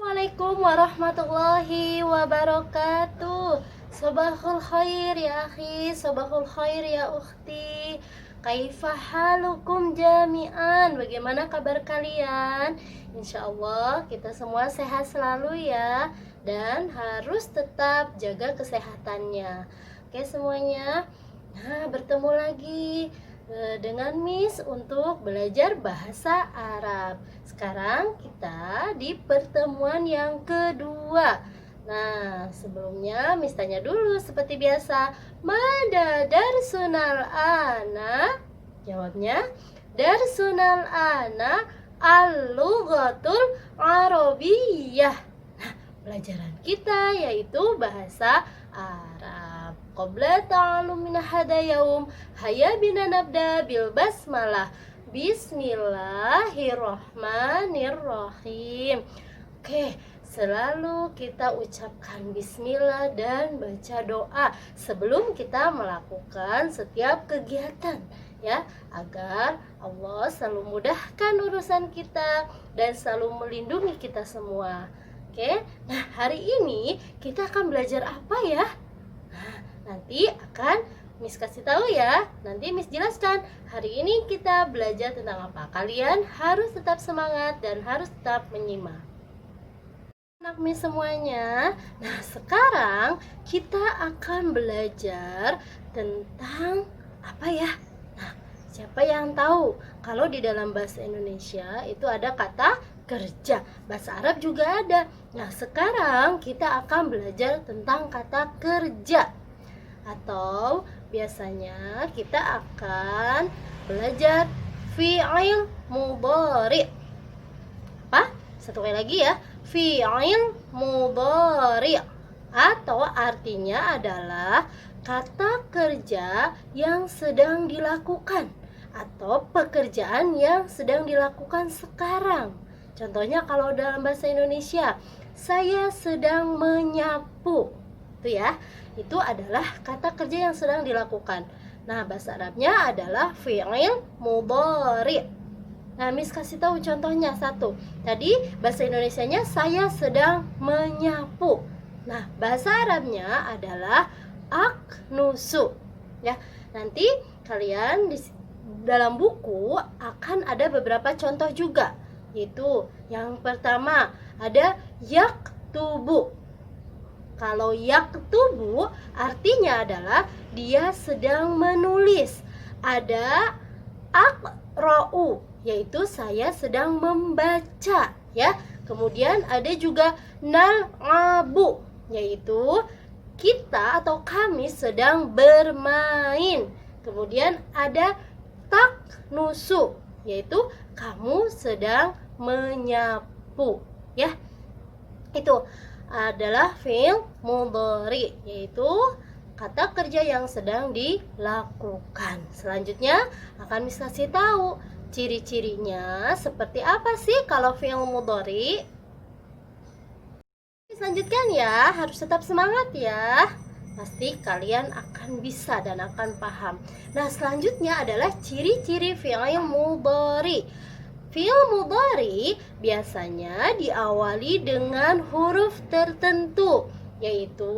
Assalamualaikum warahmatullahi wabarakatuh. Sobahul khair ya akhi, sobahul khair ya ukhti. Kaifa halukum jami'an? Bagaimana kabar kalian? Insya Allah kita semua sehat selalu ya. Dan harus tetap jaga kesehatannya. Oke semuanya. Nah, bertemu lagi dengan Miss untuk belajar bahasa Arab. Sekarang kita di pertemuan yang kedua. Nah, sebelumnya Miss tanya dulu seperti biasa. Mada darsunal ana? Jawabnya, darsunal ana al-lughatul arabiyyah. Nah, pelajaran kita yaitu bahasa Arab. Qabla ta'allumina hada yaum, hayya bina nabda bil basmalah. Bismillahirrahmanirrahim. Oke, selalu kita ucapkan bismillah dan baca doa sebelum kita melakukan setiap kegiatan ya, agar Allah selalu mudahkan urusan kita dan selalu melindungi kita semua. Oke, nah hari ini kita akan belajar apa ya? Nanti akan Miss kasih tahu ya. Nanti Miss jelaskan. Hari ini kita belajar tentang apa. Kalian harus tetap semangat dan harus tetap menyimak. Anak Miss semuanya. Nah, sekarang kita akan belajar tentang apa ya? Nah, siapa yang tahu kalau di dalam bahasa Indonesia itu ada kata kerja. Bahasa Arab juga ada. Nah, sekarang kita akan belajar tentang kata kerja. Atau biasanya kita akan belajar fi'il mudhari. Apa? Satu kali lagi ya. Fi'il mudhari. Atau artinya adalah kata kerja yang sedang dilakukan atau pekerjaan yang sedang dilakukan sekarang. Contohnya kalau dalam bahasa Indonesia, saya sedang menyapu. Itu ya. Itu adalah kata kerja yang sedang dilakukan. Nah, bahasa Arabnya adalah fi'il mudhari. Nah, Miss kasih tahu contohnya satu. Tadi bahasa Indonesianya saya sedang menyapu. Nah, bahasa Arabnya adalah aknusu. Ya, nanti kalian di dalam buku akan ada beberapa contoh juga. Yaitu yang pertama ada yaktubu. Kalau yaktubu artinya adalah dia sedang menulis. Ada aqra'u, yaitu saya sedang membaca ya. Kemudian ada juga nal'abu, yaitu kita atau kami sedang bermain. Kemudian ada taknusu, yaitu kamu sedang menyapu ya. Itu adalah fi'il mudhari, yaitu kata kerja yang sedang dilakukan. Selanjutnya akan Miss kasih tahu ciri-cirinya seperti apa sih kalau fi'il mudhari. Selanjutkan ya, harus tetap semangat ya. Pasti kalian akan bisa dan akan paham. Nah, selanjutnya adalah ciri-ciri fi'il mudhari. Fi'il mudhari biasanya diawali dengan huruf tertentu, yaitu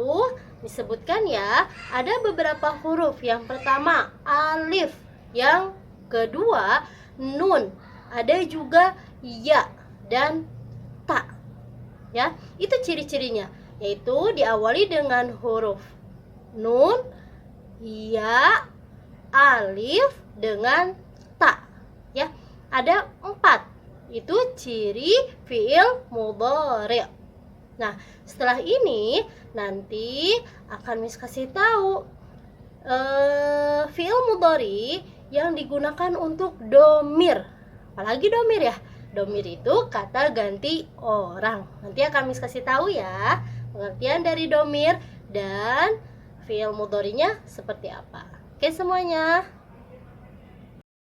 disebutkan ya, ada beberapa huruf. Yang pertama alif, yang kedua nun, ada juga ya dan ta. Ya, itu ciri-cirinya, yaitu diawali dengan huruf nun, ya, alif dengan ta. Ya. Ada 4. Itu ciri fi'il mudhari. Nah, setelah ini nanti akan Miss kasih tahu fi'il mudhari yang digunakan untuk domir. Apalagi domir ya. Domir itu kata ganti orang. Nanti akan Miss kasih tahu ya pengertian dari domir dan fi'il mudharinya seperti apa. Oke semuanya.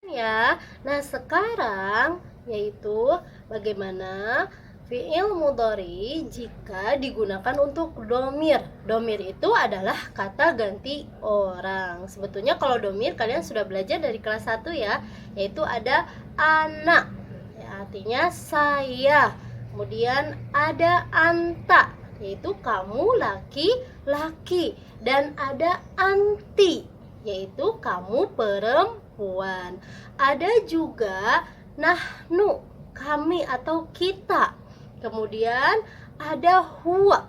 Ya, nah sekarang yaitu bagaimana fi'il mudhari jika digunakan untuk domir. Domir itu adalah kata ganti orang. Sebetulnya kalau domir kalian sudah belajar dari kelas 1 ya, yaitu ada ana, ya, artinya saya. Kemudian ada anta, yaitu kamu laki-laki. Dan ada anti, yaitu kamu perempuan. Ada juga nahnu, kami atau kita. Kemudian ada huwa,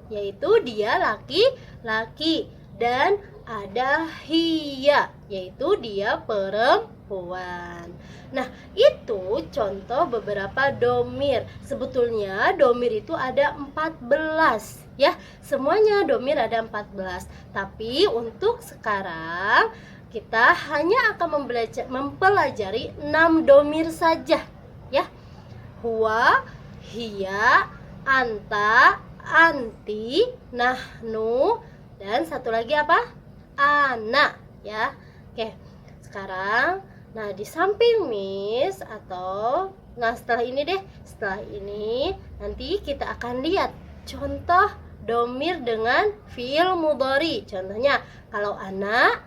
yaitu dia laki-laki. Dan ada hiya, yaitu dia perempuan. Nah, itu contoh beberapa domir. Sebetulnya domir itu ada 14 ya. Semuanya domir ada 14. Tapi untuk sekarang kita hanya akan mempelajari 6 domir saja ya. Huwa, hiya, anta, anti, nahnu, dan satu lagi apa? Ana ya. Oke. Sekarang di samping Miss setelah ini nanti kita akan lihat contoh domir dengan fiil mudhari. Contohnya kalau anak,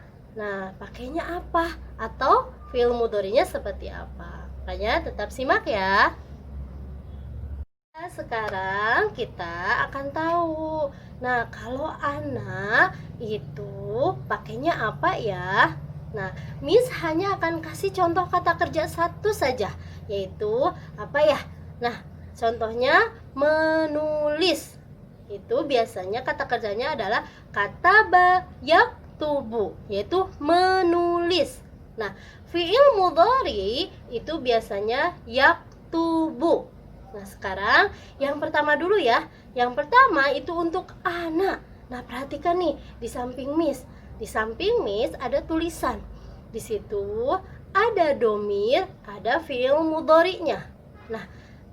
pakainya apa atau fiil mudharinya seperti apa. Makanya tetap simak ya. Sekarang kita akan tahu. Kalau anak itu pakainya apa ya? Miss hanya akan kasih contoh kata kerja satu saja, yaitu apa ya? Contohnya menulis. Itu biasanya kata kerjanya adalah kataba yaktubu, yaitu menulis. Fi'il mudhari itu biasanya yaktubu. Sekarang yang pertama dulu ya. Yang pertama itu untuk anak. Perhatikan nih di samping Miss. Di samping Miss ada tulisan. Di situ ada domir, ada fi'il mudhari'nya.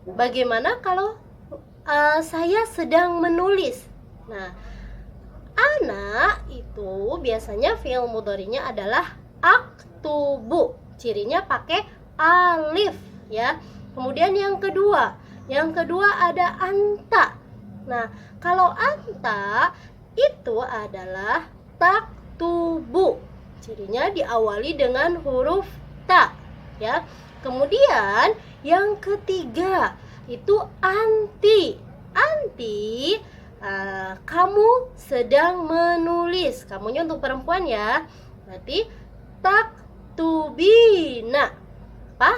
Bagaimana kalau saya sedang menulis? Anak itu biasanya fi'il mudhari'nya adalah aktubu. Cirinya pakai alif ya. Kemudian yang kedua ada anta. Kalau anta itu adalah taktubu. Cirinya diawali dengan huruf ta ya. Kemudian yang ketiga itu anti. Anti, kamu sedang menulis. Kamunya untuk perempuan ya. Berarti taktubina. Apa?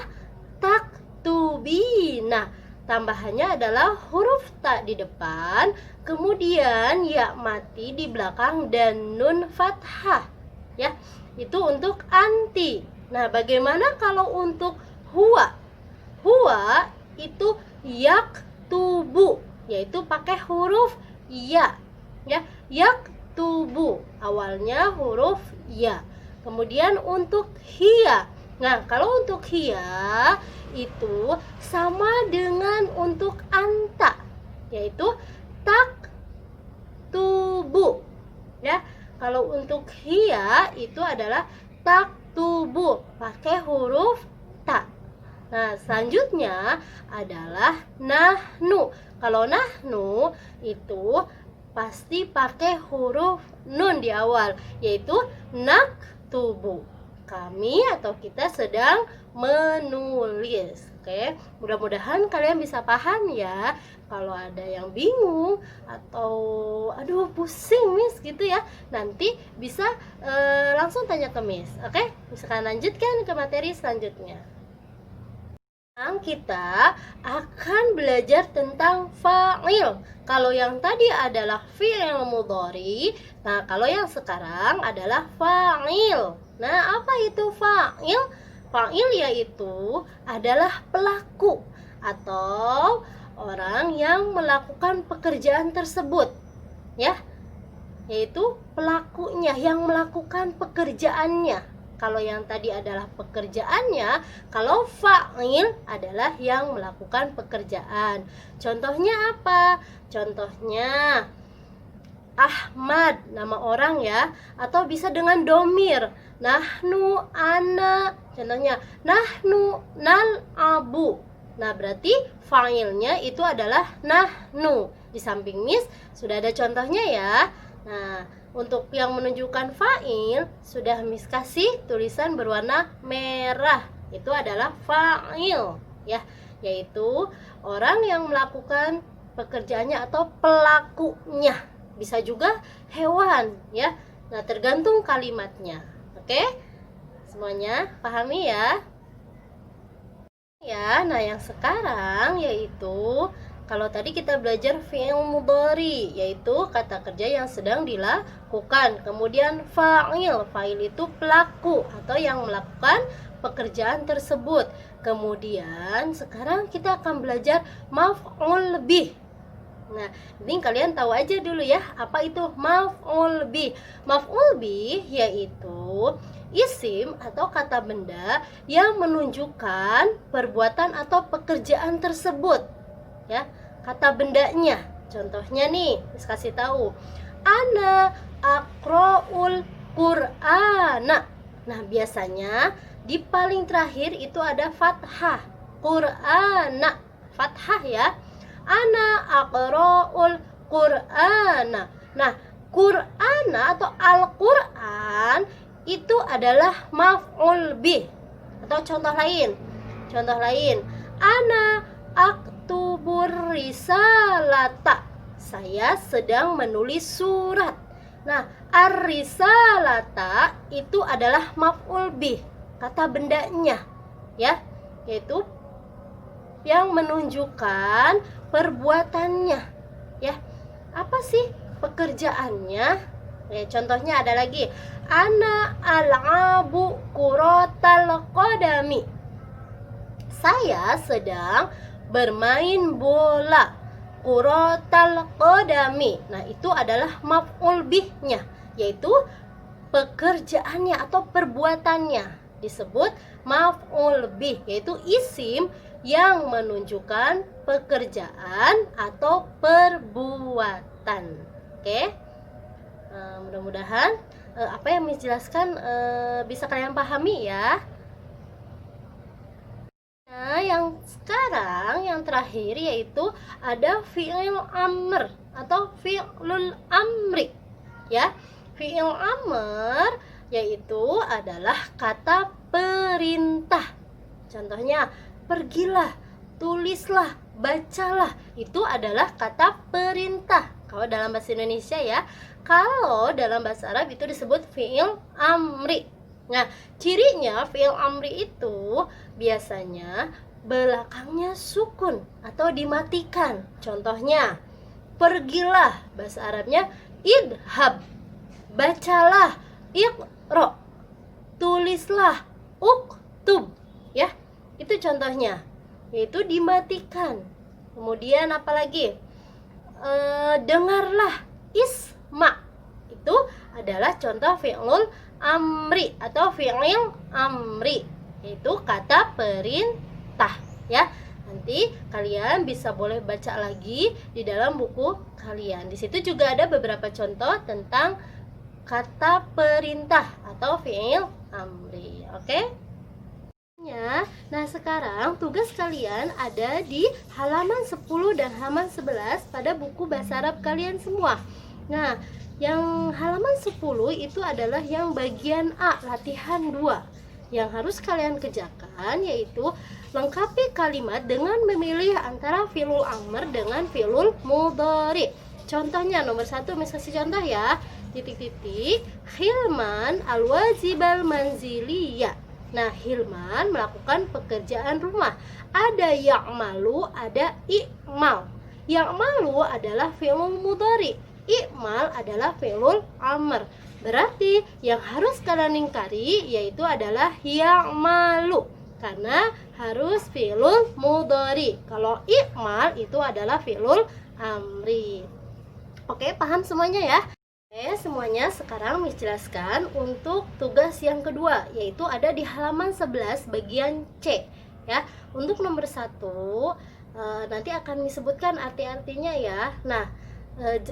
Taktubina. Tambahannya adalah huruf ta di depan, kemudian ya mati di belakang dan nun fathah ya. Itu untuk anti. Bagaimana kalau untuk huwa? Huwa itu yaktubu, yaitu pakai huruf ya. Yaktubu, awalnya huruf ya. Kemudian untuk hiya. Kalau untuk hiya itu sama dengan untuk anta, yaitu taktubu ya. Kalau untuk hiya itu adalah taktubu, pakai huruf ta. Selanjutnya adalah nahnu. Kalau nahnu itu pasti pakai huruf nun di awal, yaitu naktubu. Kami atau kita sedang menulis. Oke, mudah-mudahan kalian bisa paham ya. Kalau ada yang bingung atau pusing Miss gitu ya, nanti bisa langsung tanya ke Miss. Oke, misalkan lanjutkan ke materi selanjutnya. Kita akan belajar tentang fa'il. Kalau yang tadi adalah fi'il mudhari, kalau yang sekarang adalah fa'il. Apa itu fa'il? Fa'il yaitu adalah pelaku atau orang yang melakukan pekerjaan tersebut ya. Yaitu pelakunya yang melakukan pekerjaannya. Kalau yang tadi adalah pekerjaannya, kalau fa'il adalah yang melakukan pekerjaan. Contohnya apa? Contohnya Ahmad, nama orang ya, atau bisa dengan domir. Nahnu, ana. Contohnya nahnu nal'abu. Berarti fa'ilnya itu adalah nahnu. Di samping Miss sudah ada contohnya ya. Untuk yang menunjukkan fa'il sudah Miss kasih tulisan berwarna merah. Itu adalah fa'il ya. yaitu orang yang melakukan pekerjaannya atau pelakunya. Bisa juga hewan ya. Nah, tergantung kalimatnya. Oke? Semuanya pahami ya? Ya, nah yang sekarang yaitu kalau tadi kita belajar fi'il mudhari, yaitu kata kerja yang sedang dilakukan. Kemudian fa'il itu pelaku atau yang melakukan pekerjaan tersebut. Kemudian sekarang kita akan belajar maf'ul bih. Nah, ini kalian tahu aja dulu ya, apa itu maf'ul bih. Maf'ul bih yaitu isim atau kata benda yang menunjukkan perbuatan atau pekerjaan tersebut. Ya, kata bendanya. Contohnya nih, kasih tahu. Ana aqra'ul Qur'ana. Nah, biasanya di paling terakhir itu ada fathah. Qur'ana. Fathah ya. Ana aqra'ul Qur'ana. Nah, Qur'ana atau Al-Qur'an itu adalah maf'ul bih. Atau contoh lain. Ana aktubur risalata. Saya sedang menulis surat. Nah, ar-risalata itu adalah maf'ul bih, kata bendanya ya, yaitu yang menunjukkan perbuatannya ya. Apa sih pekerjaannya? Ya, contohnya ada lagi. Ana al'abu kuratal qadami. Saya sedang bermain bola. Kuratal qadami. Nah, itu adalah maf'ul bihnya, yaitu pekerjaannya atau perbuatannya. Disebut maf'ul bih, yaitu isim yang menunjukkan pekerjaan atau perbuatan. Oke? Mudah-mudahan apa yang dijelaskan bisa kalian pahami ya. Nah, yang sekarang yang terakhir yaitu ada fi'il amr atau fi'lul amri ya. Fi'il amr yaitu adalah kata perintah. Contohnya, pergilah, tulislah, bacalah. Itu adalah kata perintah kalau dalam bahasa Indonesia ya. Kalau dalam bahasa Arab itu disebut fi'il amri. Nah, cirinya fi'il amri itu biasanya belakangnya sukun atau dimatikan. Contohnya, pergilah, bahasa Arabnya idhab. Bacalah, iqra. Tulislah, uktub. Ya, itu contohnya, yaitu dimatikan. Kemudian apalagi? Dengarlah, isma. Itu adalah contoh fi'lul amri atau fi'il amri, yaitu kata perintah ya. Nanti kalian bisa boleh baca lagi di dalam buku kalian. Di situ juga ada beberapa contoh tentang kata perintah atau fi'il amri. Oke? Ya. Nah, sekarang tugas kalian ada di halaman 10 dan halaman 11 pada buku bahasa Arab kalian semua. Nah, yang halaman 10 itu adalah yang bagian A, latihan 2. Yang harus kalian kerjakan yaitu lengkapi kalimat dengan memilih antara fi'lul amr dengan fi'lul mudhari. Contohnya nomor 1, misalnya kasih contoh ya. Titik-titik, Hilman al-wajibal manziliyah. Nah, Hilman melakukan pekerjaan rumah. Ada ya'malu, ada i'mal. Ya'malu adalah fi'lul mudhari. I'mal adalah fi'lul amr. Berarti yang harus kalian ingkari yaitu adalah ya'malu, karena harus fi'lul mudhari. Kalau i'mal itu adalah fi'lul amri. Oke, paham semuanya ya? Oke, semuanya sekarang Miss jelaskan untuk tugas yang kedua, yaitu ada di halaman 11 bagian C ya. Untuk nomor 1 nanti akan disebutkan arti-artinya ya. Nah,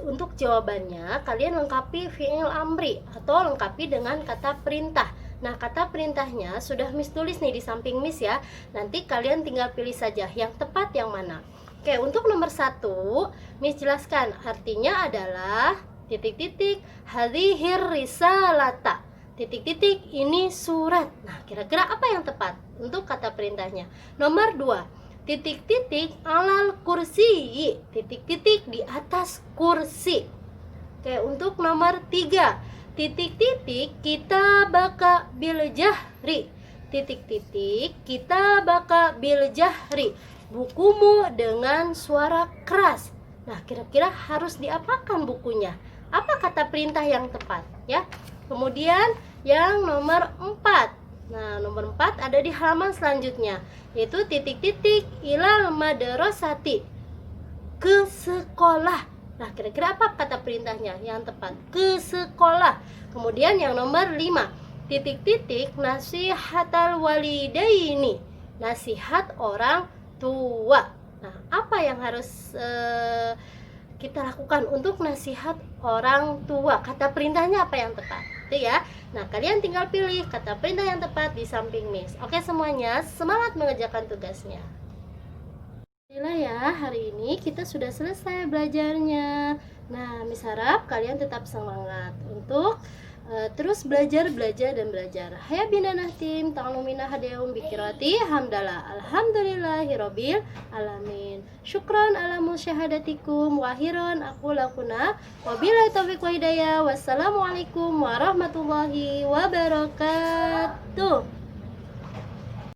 untuk jawabannya kalian lengkapi fi'il amri atau lengkapi dengan kata perintah. Nah, kata perintahnya sudah Miss tulis nih di samping Miss ya. Nanti kalian tinggal pilih saja yang tepat yang mana. Oke, untuk nomor 1 Miss jelaskan artinya adalah titik-titik hadhihir risalata. Titik-titik ini surat. Nah, kira-kira apa yang tepat untuk kata perintahnya? Nomor 2, titik-titik alal kursi, titik-titik di atas kursi. Oke, untuk nomor 3, titik-titik kita baka bil jahri, titik-titik kita baka bil jahri, bukumu dengan suara keras. Nah, kira-kira harus diapakan bukunya? Apa kata perintah yang tepat ya? Kemudian yang nomor 4. Nah, nomor 4 ada di halaman selanjutnya, yaitu titik-titik ilal madrasati, ke sekolah. Nah, kira-kira apa kata perintahnya yang tepat? Ke sekolah. Kemudian yang nomor 5, titik-titik nasihatal walidaini, nasihat orang tua. Nah, apa yang harus kita lakukan untuk nasihat orang tua? Kata perintahnya apa yang tepat? Itu ya. Nah, kalian tinggal pilih kata perintah yang tepat di samping Miss. Oke semuanya, semangat mengerjakan tugasnya. Alhamdulillah ya, hari ini kita sudah selesai belajarnya. Nah, Miss harap kalian tetap semangat untuk terus belajar dan belajar. Haya binanah tim ta'lumina hadaum bikirati hamdalah alhamdulillahirabbil alamin. Syukran ala musyahadatikum wa akhiran aku lakuna wabillahi taufiq wa hidayah. Wassalamualaikum warahmatullahi wabarakatuh.